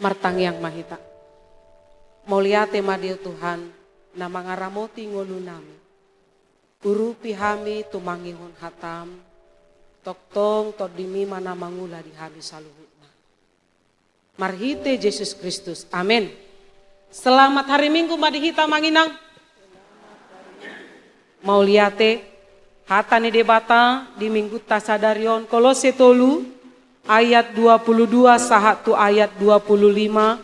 martang yang mahita. Mauliate madio Tuhan, na mangaramoti ngolu nami. Urupi hami tumangihon hatam, toktong todimi mana mangula di hami saluhutna. Marhite Yesus Kristus, amin. Selamat hari Minggu madihita manginang. Mauliate, hatani debata di Minggu tasadarion Kolose tolu, ayat 22 sahatu ayat 25,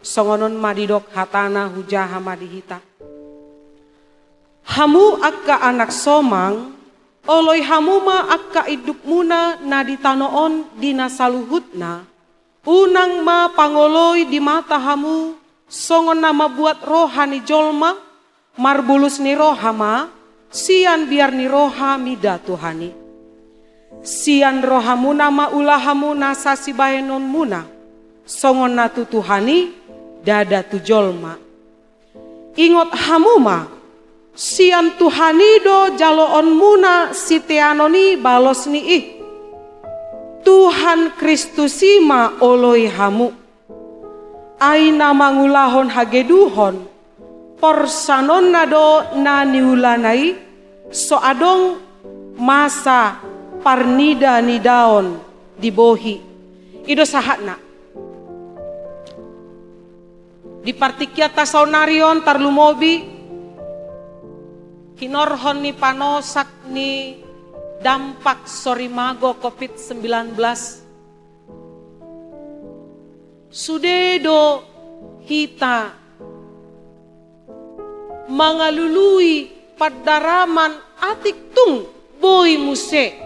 songonon madidok hatana hujaha madihita. Hamu akka anak somang, oloy hamuma akka iduk muna na ditanoon dina saluhutna, unang ma pangoloy di mata hamu, songon nama buat rohani jolma, marbulus ni rohama, sian biar ni roha mida Tuhani. Sian rohamu nama ulahamu nasa sibayenon muna, songon natu Tuhani, dada tu jolma. Ingot hamuma, sian Tuhanido jaloon muna siteanoni balos ni ih. Tuhan Kristusima oloi hamu. Aina mangulahon hageduhon. Porsanon nado na niulanai. So adong masa parnida nidaon dibohi. Ido sahatna. Di partikia tasonarion tarlumobi. Kinorhon ni panosak ni dampak sorimago COVID-19. Sudedo kita mangalului padaraman atik tung boy muse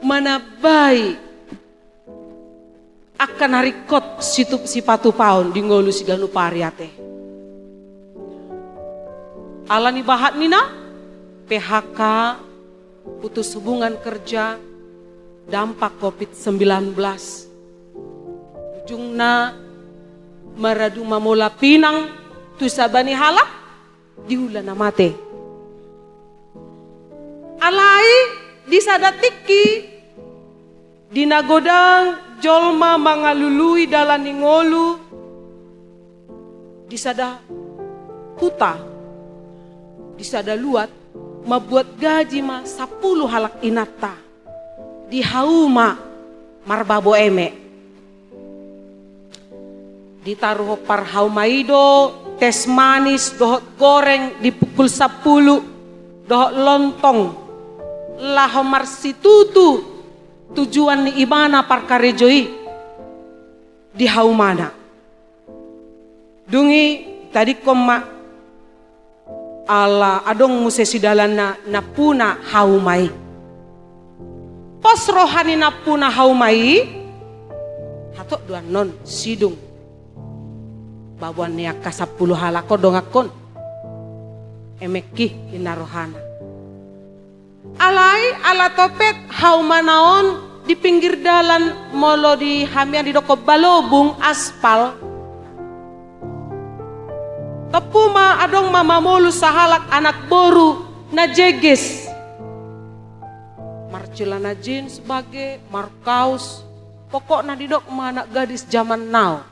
manabai akan harikot situp sipatu paon di ngolu siganu pariate. Alani bahat nina PHK, putus hubungan kerja, dampak COVID-19. Ujungna maradu mamola pinang tusabani halak diulana mate. Alai disadatiki dinagodang jolma mangalului dalan ningolu disada huta disada luat mabuat gaji ma 10 halak inata di hauma marbabo eme ditaruh par haumaido tes manis dohot goreng dipukul 10 dohot lontong laho marsitutu tujuan ni ibana par karejoi di haumana dungi tadi koma ala adong musesi dalan na puna haumai. Pos rohani na puna haumai. Hatok dua non sidung. Babuan niak ka 10 halako dongakon. Emeki inarohana. Alai ala topet haumanaon di pinggir dalan molo di hamian di doko balobung aspal. Tepuma adong mama molu sahalak anak boru na jeges. Marcelana jeans sebagai markaus. Pokok na didok anak gadis zaman now.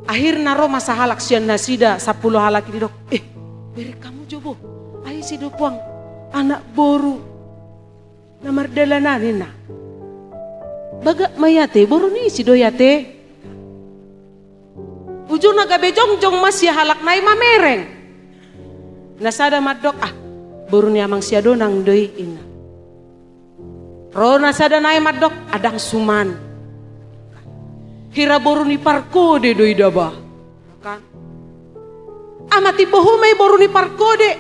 Akhirnya Roma sahalak sian nasida 10 halak didok. Beri kamu jobo. Ayo si dopuang anak boru. Namar dalananina. Baga mayate boru ni si doyate. Ujung naga bejong-jong masih halak nai mamereng. Nasada madok baru ni amang siado nang doi ina. Ro nasada nai madok adang suman. Kira baru ni parkode doi daba. Kan? Amati bohumai baru ni parkode.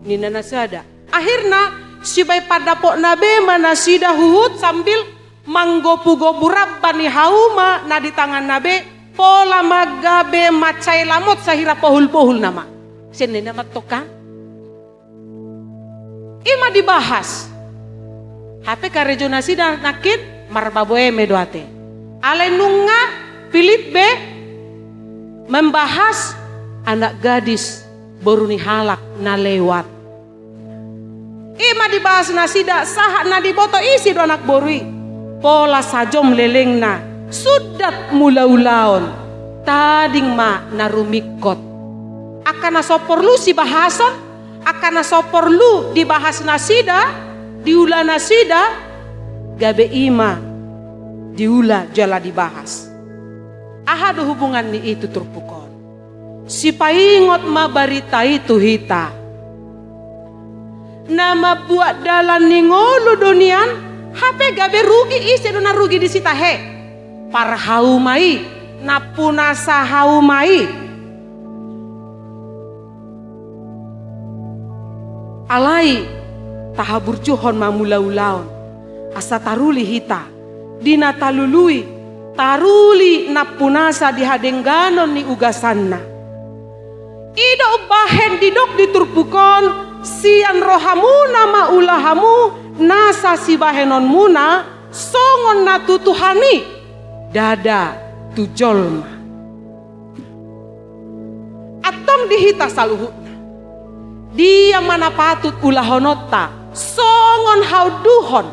Nina nasada. Akhirnya si bay pada pok nabe mana sida huhut sambil manggopu-gopu rabbani hauma na di tangan nabe. Pola magabe macai lamot sahira pohul-pohul nama. Sini nama toka. Ima dibahas. HP karejo nasi dan nakit marbaboe medoate. Ale nunga pilit be membahas anak gadis boruni halak na lewat. Ima dibahas nasi dak sah na diboto isi do anak borui. pola sajom lelengna sudat mulaulaon tading ma narumikot akana soporlu si bahasan akana soporlu dibahas nasida diula nasida gabe ima diula jala dibahas ahadu hubungan ni itu turpukon si paingot ma barita itu hita nama buat dalan ni ngolu dunian hape gabe rugi isi dona rugi di sita he par haumai napunasa haumai alai tahabur juhon mamulaulaon asa taruli hita dina talului taruli napunasa dihadengganon ni ugasanna ida ubahen didok diturpukon sian rohamuna maulahamu nasa si bahenon muna songon natutuhani dada tujolma atom dihita saluhutna dia mana patut ulahonota songon hauduhon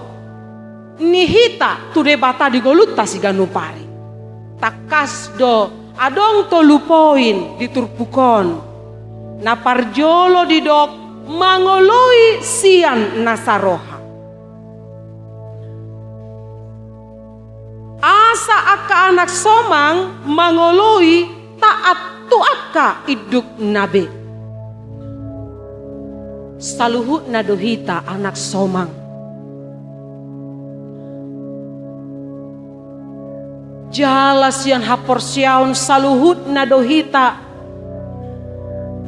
nihita tudebata digolutta si ganupari takas do adong tolupoin diturpukon na parjolo didok mangoloi sian nasaroha asa aka anak somang mangoloi taat tu aka iduk nabe saluhut na dohita anak somang jalas yang haporsiaon saluhut na dohita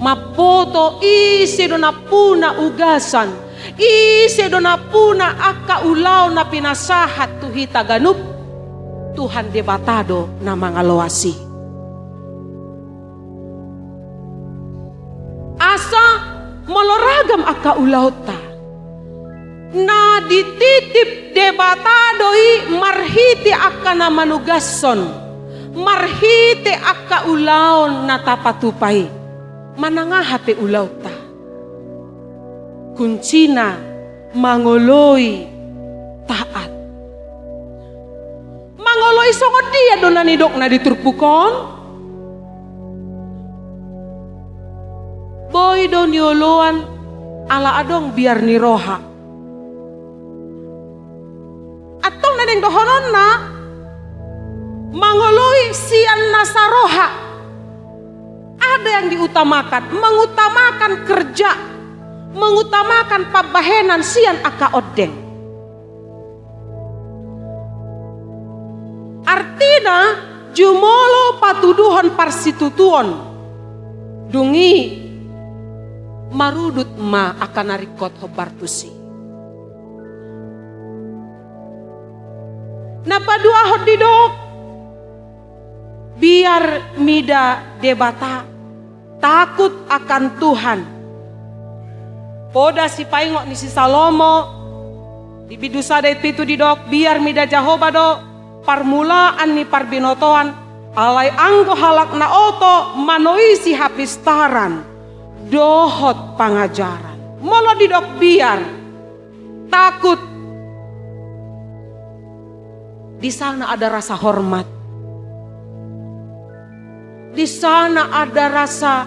mapoto isi dona puna ugasan isi dona puna aka ulau na pinasahat tuhita ganup Tuhan debatado na mangaloasi asa moloragam aka ulauta na dititip debatadoi marhiti aka na manugason marhiti aka ulaon na tapatupai manangahape ulauta kuncina mangoloi taat mangoloi songo dia dona nidok na diturpukon boy don yoloan ala adong biar niroha atong nadeng dohonon na mangoloi sian nasaroha ada yang diutamakan mengutamakan kerja mengutamakan pabahenan sian aka odeng artina jumolo patuduhon parsitutuon dungi marudut ma akan narikot hobartusi napa dua hodidok biar mida debata takut akan Tuhan poda si paingok ni si Salomo di bidusa itu didok biar mida Jahoba do parmulaan ni parbinotoan alai anggo halak na oto manoisi hapistaran dohot pangajaran molo didok biar takut di sana ada rasa hormat di sana ada rasa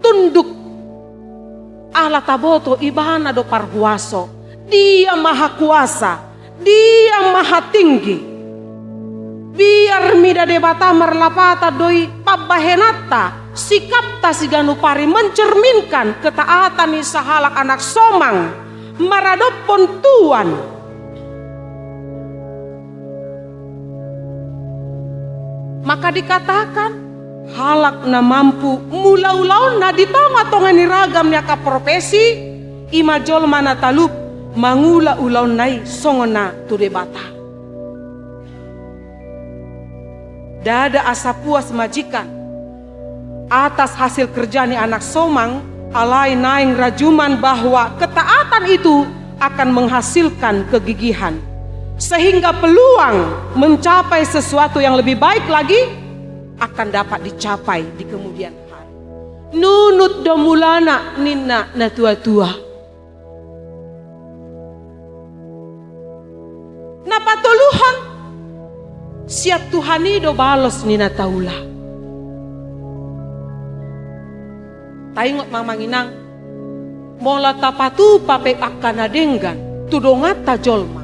tunduk Allah taboto ibana do parhuaso dia maha kuasa dia maha tinggi biar mida debata marlapata doi pabahenata sikapta si ganupari mencerminkan ketaatan ni sahalak anak somang maradopon tuan maka dikatakan halak na mampu mula-ulaon na ditonga-tonga ni ragam ni aka profesi imajol mana talup mangula-ulaon nai songona tu debata dada asa puas majikan atas hasil kerja ni anak somang alai naing rajuman bahwa ketaatan itu akan menghasilkan kegigihan sehingga peluang mencapai sesuatu yang lebih baik lagi akan dapat dicapai di kemudian hari. Nunut domulana nina na tua-tua. Napatuluhan siat Tuhanido balos ni nataula. Taingot mamanginang, mola tapatu pape akana denggan, tudongata jolma.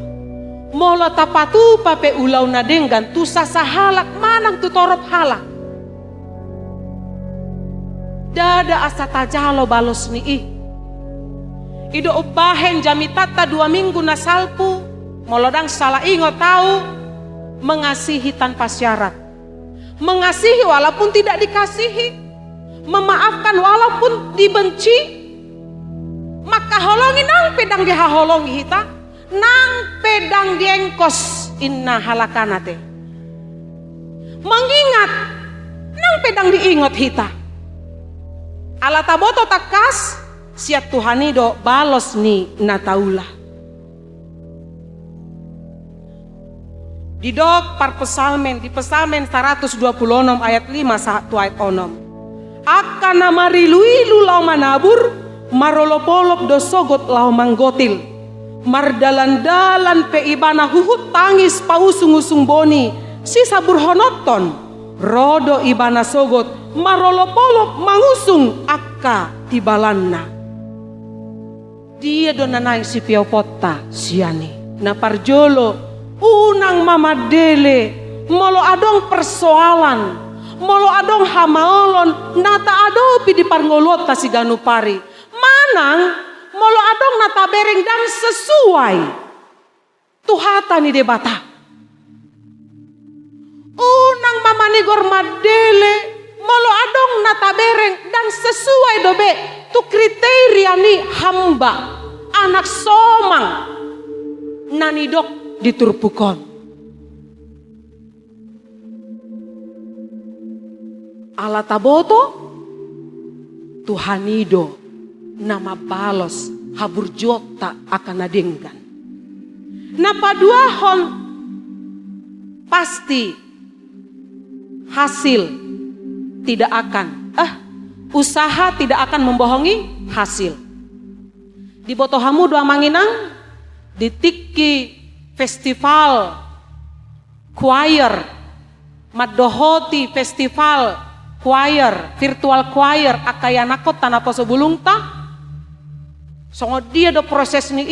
Mola tapatu pape ulau na denggan, tu sasahalak manang tu torop halak. Dada asa tajalo balos ni Ido ubahen jamitata 2 minggu na salpu, molodang salah ingot tahu, mengasihi tanpa syarat. Mengasihi walaupun tidak dikasihi, memaafkan walaupun dibenci. Maka holongi nang pedang dihaholongi hita, nang pedang diengkos inna halakanate. Mengingat, nang pedang diingot hita. Alataboto takas, siat Tuhanido balos ni nataula. Didok par pesalmen, di pesalmen 126 ayat 5 1 ayat 6. Akan namari luilu lau manabur, marolopolop dosogot lau manggotil. Mardalan-dalan pe ibana huhut tangis pausung-usung boni, sisa burhonoton, rodo ibana sogot, marolopolop mangusung akka tibalanna. Dia donanai si piopota siani, na parjolo, unang mamadele, molo adong persoalan, molo adong hamaolon, nata adopi di parngolota si ganupari. Manang, molo adong nata bereng dan sesuai. Tuhata ni debata. Unang mamanigor madele, molo adong nata bereng dan sesuai dobe. Tu kriteria ni hamba, anak somang, nanidok diturpukon. Alataboto, Tuhanido, nama balos haburjota akan nadenggan. Napaduahon pasti hasil tidak akan usaha tidak akan membohongi hasil. Di Botohamu dua manginang, di Tiki Festival Choir, Madohoti Festival Choir, Virtual Choir akayanakot tanah poso bulungta. Songo dia do proses ni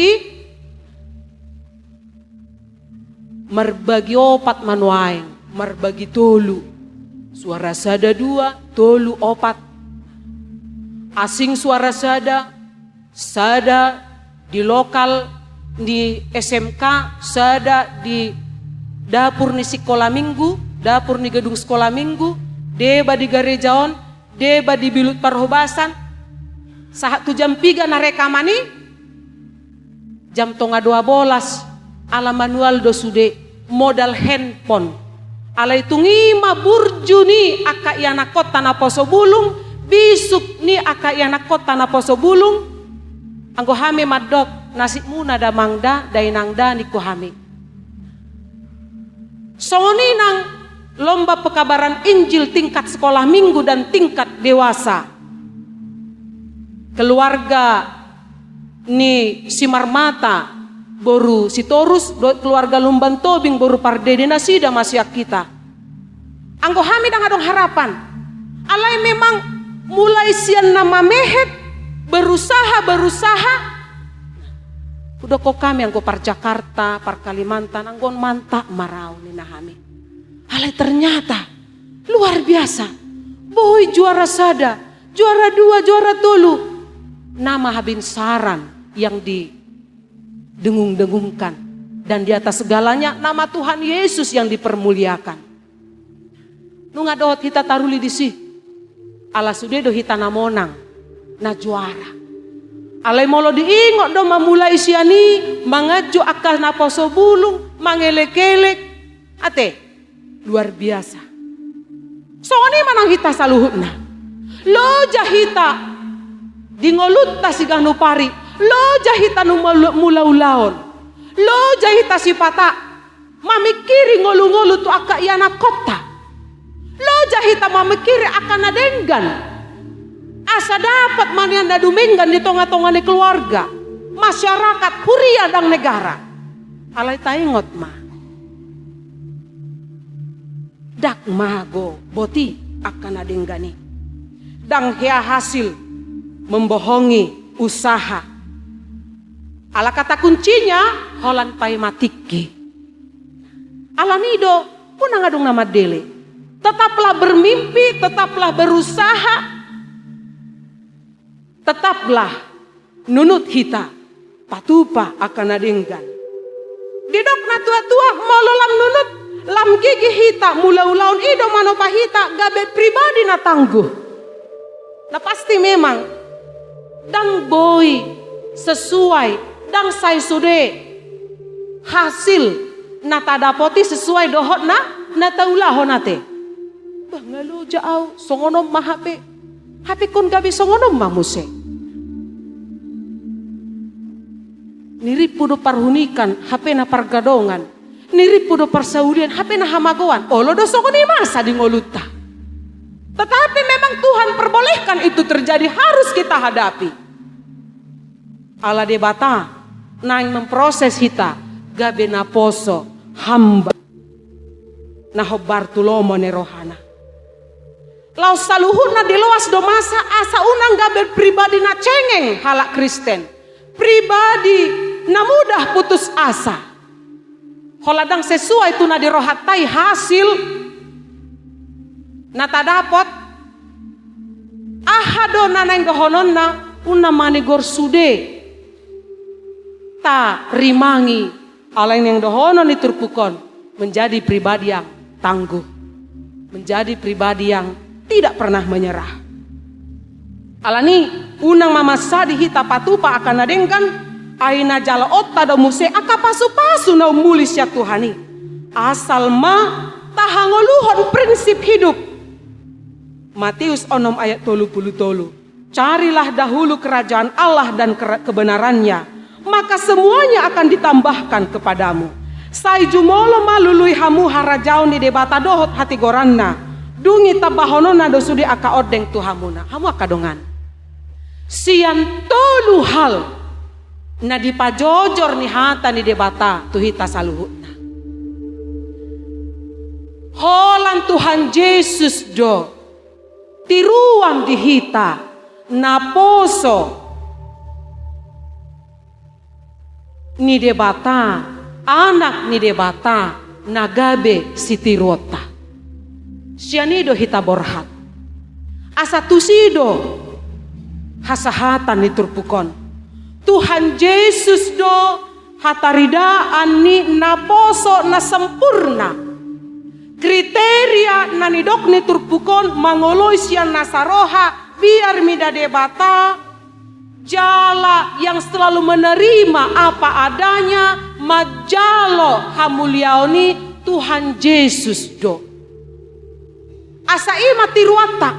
merbagi opat manuain, merbagi tolu. Suara sada 2, tolu 4. Asing suara sada di lokal di SMK, sada di dapur ni sekolah minggu, dapur ni gedung sekolah minggu, deba di garejaon, deba di bilut parhobasan. Saat tu jam 3 na rekamani, jam 12 ala manual do sude modal handphone. Ala itu ngima burjuni aka iana kota na poso bulung, bisuk ni aka iana kota na poso bulung. Anggo hame madok nasi muna da mangda dainangda niku hame. Songoni nang lomba pekabaran Injil tingkat sekolah minggu dan tingkat dewasa. Keluarga ni Simarmata boru Sitorus, keluarga Lumban Tobing boru Pardede nasida masih kita. Anggo hami dang adong harapan. Alai memang mulai sian nama mehet berusaha. Udah kok kami anggo par Jakarta, par Kalimantan, anggon mantap marau ni nahami. Alai ternyata luar biasa. Boy juara sada, juara 2, juara tolu. Nama Habin Saran yang didengung-dengungkan. Dan di atas segalanya nama Tuhan Yesus yang dipermuliakan. Nunga dohot kita taruli di si. Ala sude do hita namonang. Na juara. Alai molo diingot do mamulai siani. Mangaju akal na poso bulung. Mangelek-elek. Ate. Luar biasa. Soalnya manang hita saluhutna. Lo jahita. Dingolutta si ganupari. Lo jahita nu mulaulaon. Lo jahita si pata. Mamikiri ngolu-ngolu tu aka iana kota. Lo jahita mamikiri akan nadenggan. Asa dapat manian daduminggan di tonga-tonga ni keluarga. Masyarakat huria dan negara. Alai taingot ma. dak mago boti akan adenggani. Dang hea hasil membohongi usaha. Ala kata kuncinya holan pai matiki. Ala nido pun ngadung nama dele. Tetaplah bermimpi, tetaplah berusaha. Tetaplah nunut hita patupa akan adenggan. Didok na tua-tua mau lam nunut lam gigi hita mula-ulaun ido manopa hita gabe pribadi na tangguh. Nah pasti memang dang boy sesuai dang sai sude hasil na tadapoti sesuai dohot na taulah honate. Bah ngalo jauh songonom mah HP kun gabi songonom mah muse. Niripu do parhunikan HP na pargadongan. Niripu do parsaudian HP na hamagoan. Olo do songoni masa di ngoluta. Tetapi memang Tuhan perbolehkan itu terjadi, harus kita hadapi. Ala debata nang memproses kita gabe na poso hamba na hobartulomo ne rohana. Lau saluhuna di luas do masa asa unang gabe pribadi na cengeng halak Kristen. Pribadi na mudah putus asa. Holadang sesuai tu na dirohatai hasil na tadapot ahado na nang gahonon na una manigor sude ta rimangi alain yang dohonon diturpukon menjadi pribadi yang tangguh, menjadi pribadi yang tidak pernah menyerah. Alani unang mamasa dihita patupa akan adengkan aina jala otta do muse aka pasu-pasu na umulis ya Tuhani. Asal ma tahangoluhon prinsip hidup. Matius 6 ayat 30. Carilah dahulu kerajaan Allah dan kebenarannya, maka semuanya akan ditambahkan kepadamu. Sai jumolo malului hamu harajaun di debata dohot hati goranna. Dungi tabahonona dosudi aka odeng tuhamuna. Hamu akadongan. Sian tolu hal na dipajojor ni hata ni debata tuhita saluhutna. Holan Tuhan Yesus do tiruan dihita na poso ni debata anak ni debata nagabe sitirota. Sianido hita borhat. Asa tusido hasahatan ni turpukon. Tuhan Yesus do hataridaan ni naposo na sempurna. Kriteria na nidok ni turpukon mangoloy siya nasaroha biar mida debata jala yang selalu menerima apa adanya majalo hamuliaoni Tuhan Yesus do. Asa ima tiruata.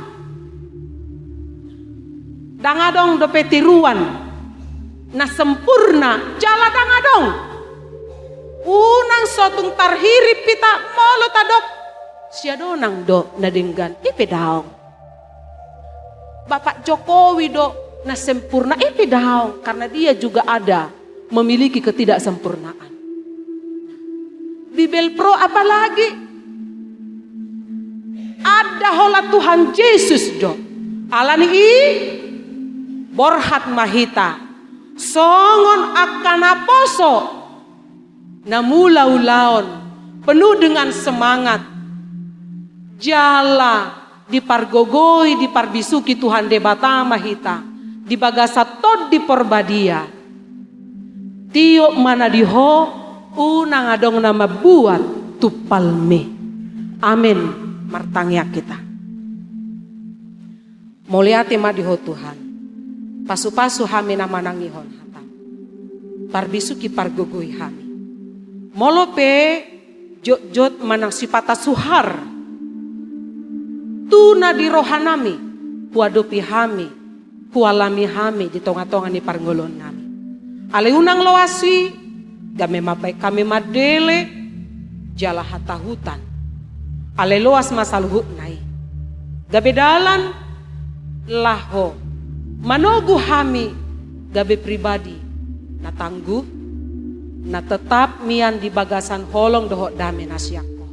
Dangadong do petiruan na sempurna jala dangadong. Unang sotung tarhirip pita molo tadok sia donang do nadenggan ipe daong. Bapak Jokowi do na sempurna ipe daong karena dia juga ada memiliki ketidaksempurnaan. Bibel Pro apalagi ada hola Tuhan Yesus do. Alani borhat mahita songon akan aposo na mula-ulaon penuh dengan semangat jala dipargogoi diparbisuki Tuhan debata mahita di bagasatod di porbadia tiok mana diho unang adong nama buat tupalme. Amin. Martangya kita muliati madiho Tuhan pasu-pasu hami nama nangihon hatam parbisuki pargogoi hami molope jot-jot manang sipata suhar tuna di rohanami puadopi hami pualami hami di tonga-tonga ni parngolon nami ale unang loasi game mabai kami madele jala hata hutan ale loas masaluhut nai gabe dalan laho manogu hami gabe pribadi na tangguh na tetap mian di bagasan holong dohok dame nasyako.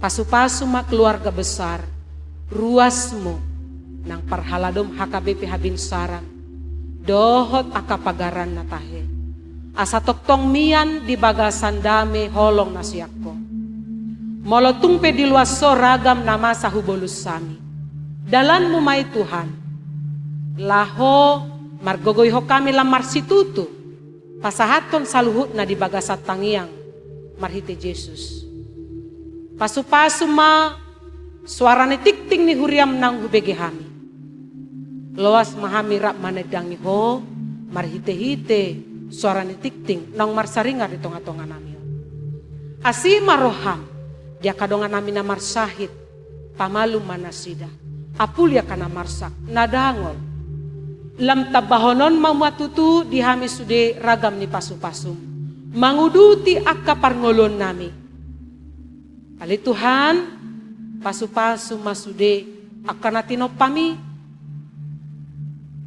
Pasu-pasu ma keluarga besar, ruasmu nang parhaladom HKBP Habin Saran, dohot aka pagaran natahe. Asa toktong mian di bagasan dame holong nasiakko. Molotung pe di luas soragam nama sahubolus sami. Dalanmu mai Tuhan. Laho margogoy ho kami lamar situtu. Pasahaton saluhut na di bagasat tangiang marhite Yesus. Pasu-pasu ma suarane tikting ni huriam nang hubege hami. Loas mahami rap manedangi ho marhite-hite suarane tikting nang marsaringar di tonga-tonga nami. Asi maroham dia kadongan nami na marsahit pamalu manasida. Apulia kana marsak nadangol. Lam tabahonon mamatutu di hami sude ragam ni pasu-pasum. Manguduti akka parngolon nami. Kali Tuhan, pasu-pasu masude akan natinop pami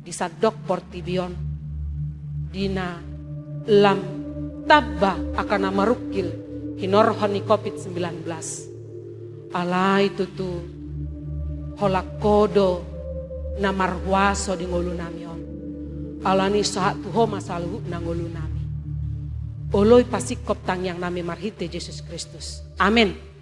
disadok portibion dina lam tabba akan namarukil hinorhon ni COVID-19. Alai tutu holakodo namarwaso di ngulu namion. Alani saat tuho masaluhu na ngulu nami. Oloy pasikop tangyang nami marhite Yesus Kristus. Amin.